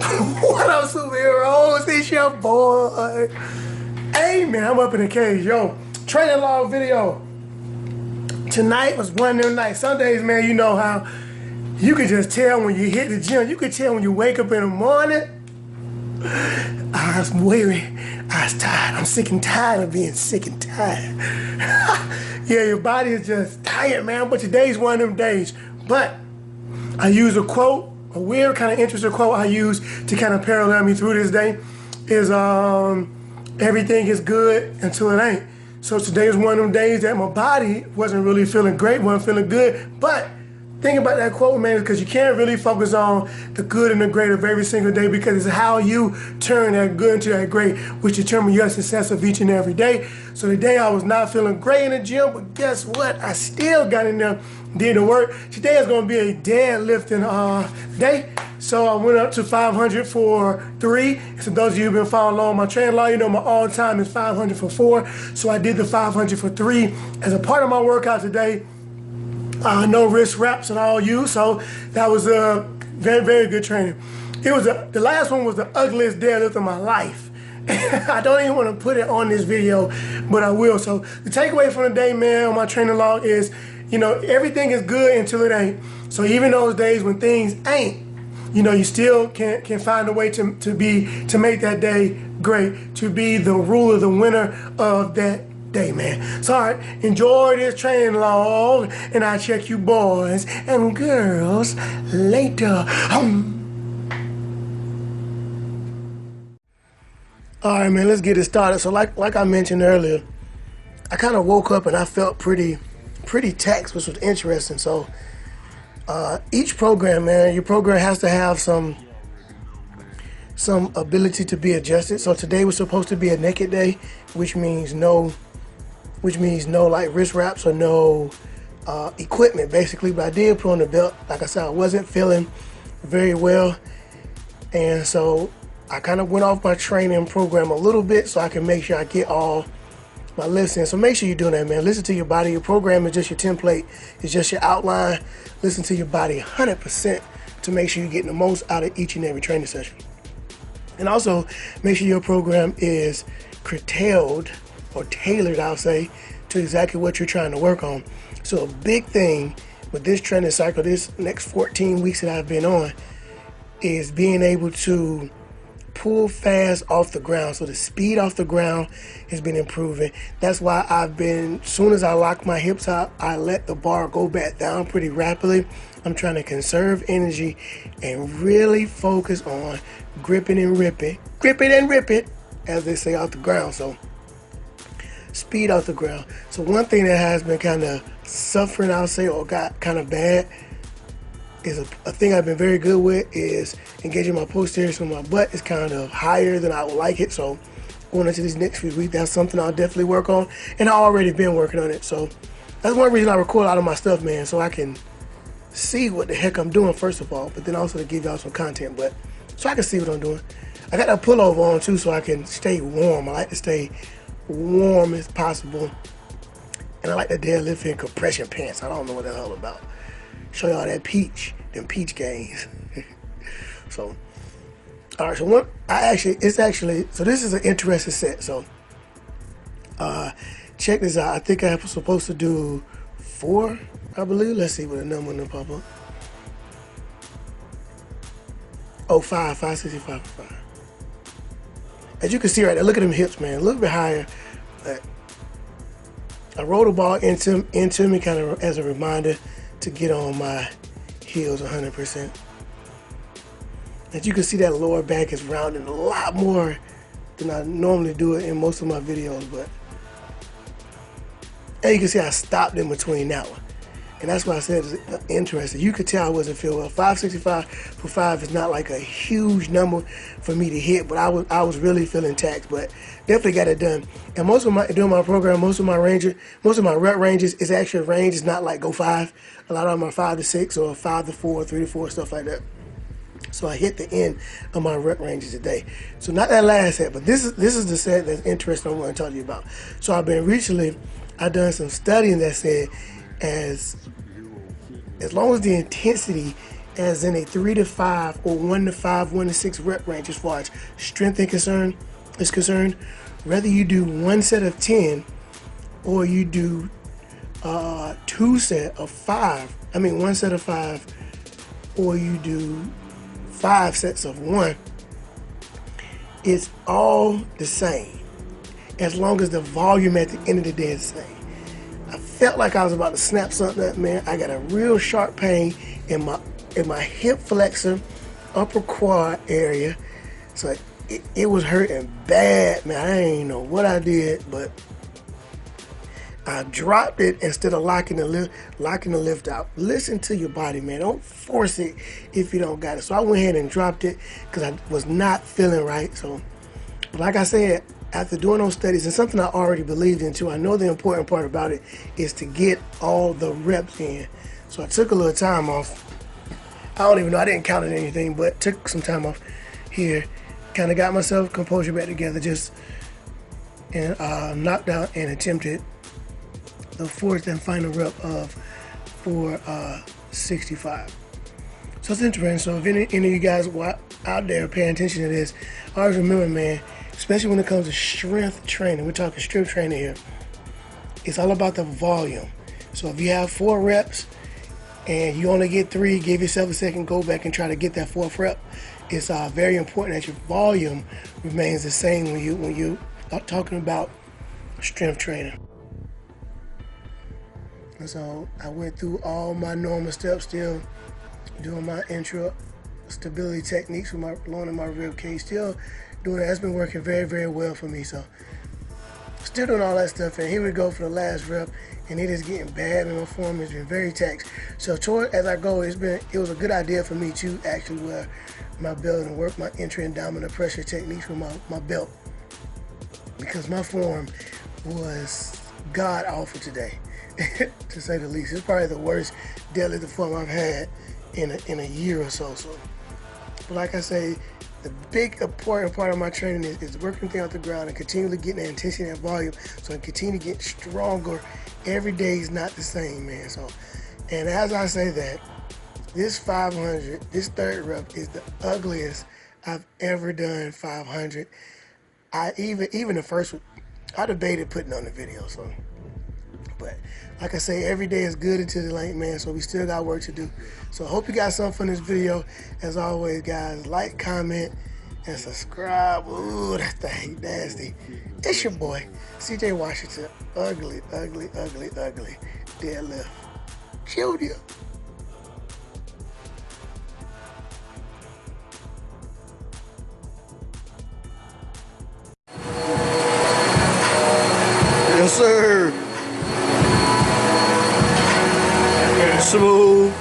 What up, superheroes? It's your boy. Hey, man, I'm up in the cage. Yo, training log video. Tonight was one of them nights. Some days, man, you know how you can just tell when you hit the gym. You can tell when you wake up in the morning. I was weary. I was tired. I'm sick and tired of being sick and tired. Yeah, your body is just tired, man. But today's one of them days. But I use a quote. A weird kind of interesting quote I use to kind of parallel me through this day is everything is good until it ain't. So today is one of them days that my body wasn't really feeling great, wasn't feeling good. But think about that quote, man, because you can't really focus on the good and the great of every single day, because it's how you turn that good into that great, which determines your success of each and every day. So today I was not feeling great in the gym, but guess what? I still got in there, did the work. Today is going to be a deadlifting day. So I went up to 500 for 3. So those of you who've been following along my training log, you know my all-time is 500 for 4. So I did the 500 for 3 as a part of my workout today. No wrist wraps at all used, so that was a very, very good training. It was the last one was the ugliest deadlift of my life. I don't even want to put it on this video, but I will. So the takeaway from the day, man, on my training log is, you know, everything is good until it ain't. So even those days when things ain't, you know, you still can find a way to make that day great, to be the ruler, the winner of that day, man. So, all right, enjoy this training log, and I'll check you boys and girls later. All right, man, let's get it started. So like I mentioned earlier, I kind of woke up and I felt pretty taxed, which was interesting. So each program, man, your program has to have some ability to be adjusted. So today was supposed to be a naked day, which means no like wrist wraps or no equipment basically, but I did put on the belt. Like I said, I wasn't feeling very well, and so I kind of went off my training program a little bit so I can make sure I get all my lifts in. So make sure you're doing that, man. Listen to your body. Your program is just your template. It's just your outline. Listen to your body 100% to make sure you're getting the most out of each and every training session. And also make sure your program is curtailed or tailored, I'll say, to exactly what you're trying to work on. So a big thing with this training cycle, this next 14 weeks that I've been on, is being able to pull fast off the ground. So the speed off the ground has been improving. That's why as soon as I lock my hips out, I let the bar go back down pretty rapidly. I'm trying to conserve energy and really focus on gripping and rip it, as they say, off the ground. So speed off the ground. So one thing that has been kind of suffering, I'll say, or got kind of bad, is a thing I've been very good with is engaging my posterior. So my butt is kind of higher than I would like it. So going into these next few weeks, that's something I'll definitely work on, and I've already been working on it. So that's one reason I record a lot of my stuff, man, so I can see what the heck I'm doing, first of all, but then also to give y'all some content, but so I can see what I'm doing. I got that pullover on too, so I can stay warm. I like to stay warm as possible, and I like the deadlift in compression pants. I don't know what the hell about. Show y'all them peach gains. So, all right. So so this is an interesting set. So, check this out. I think I was supposed to do 4, I believe. Let's see what the number will pop up. Oh, 565. As you can see right there, look at them hips, man. A little bit higher. But I rolled the ball into me kind of as a reminder to get on my heels 100%. As you can see, that lower back is rounding a lot more than I normally do it in most of my videos, but and you can see I stopped in between that one. And that's why I said it's interesting. You could tell I wasn't feeling well. 565 for 5 is not like a huge number for me to hit, but I was really feeling taxed, but definitely got it done. And during my program, most of my rep ranges is actually range. It's not like go 5. A lot of them are 5 to 6 or 5 to 4, 3 to 4, stuff like that. So I hit the end of my rep ranges today. So not that last set, but this is the set that's interesting I want to talk to you about. So I've done some studying that said as long as the intensity as in a 3 to 5 or 1 to 5, 1 to 6 rep range as far as strength is concerned. Whether you do 1 set of 10 or you do 2 set of 5, 1 set of 5, or you do 5 sets of 1, it's all the same as long as the volume at the end of the day is the same. I felt like I was about to snap something up, man. I got a real sharp pain in my hip flexor, upper quad area. So it was hurting bad, man. I ain't know what I did, but I dropped it instead of locking the lift out. Listen to your body, man. Don't force it if you don't got it. So I went ahead and dropped it because I was not feeling right. So, but like I said, after doing those studies, and something I already believed in too, I know the important part about it is to get all the reps in. So I took a little time off. I don't even know, I didn't count it anything, but took some time off here. Kind of got myself composure back together, just and knocked out and attempted the fourth and final rep of 465. So it's interesting. So if any of you guys out there paying attention to this, always remember, man, especially when it comes to strength training, we're talking strength training here, it's all about the volume. So if you have 4 reps and you only get 3, give yourself a second, go back and try to get that 4th rep. It's very important that your volume remains the same when you are talking about strength training. And so I went through all my normal steps, still doing my intra stability techniques with my lowering my rib cage, still doing that. That's been working very, very well for me. So still doing all that stuff, and here we go for the last rep, and it is getting bad, and my form has been very taxed. So as I go, it was a good idea for me to actually wear my belt and work my intra-abdominal pressure techniques with my belt, because my form was god awful today, to say the least. It's probably the worst deadlift form I've had in a year or so. But like I say, the big important part of my training is working things off the ground and continually getting that intensity and volume, so I continue to get stronger. Every day is not the same, man. So, and as I say that, this 500, this 3rd rep is the ugliest I've ever done 500. Even the first one, I debated putting on the video. So, but like I say, every day is good until the late, man. So we still got work to do. So I hope you got something from this video. As always, guys, like, comment, and subscribe. Ooh, that thing nasty. It's your boy, CJ Washington. Ugly, ugly, ugly, ugly deadlift. Junior. Yes, sir. Smooth.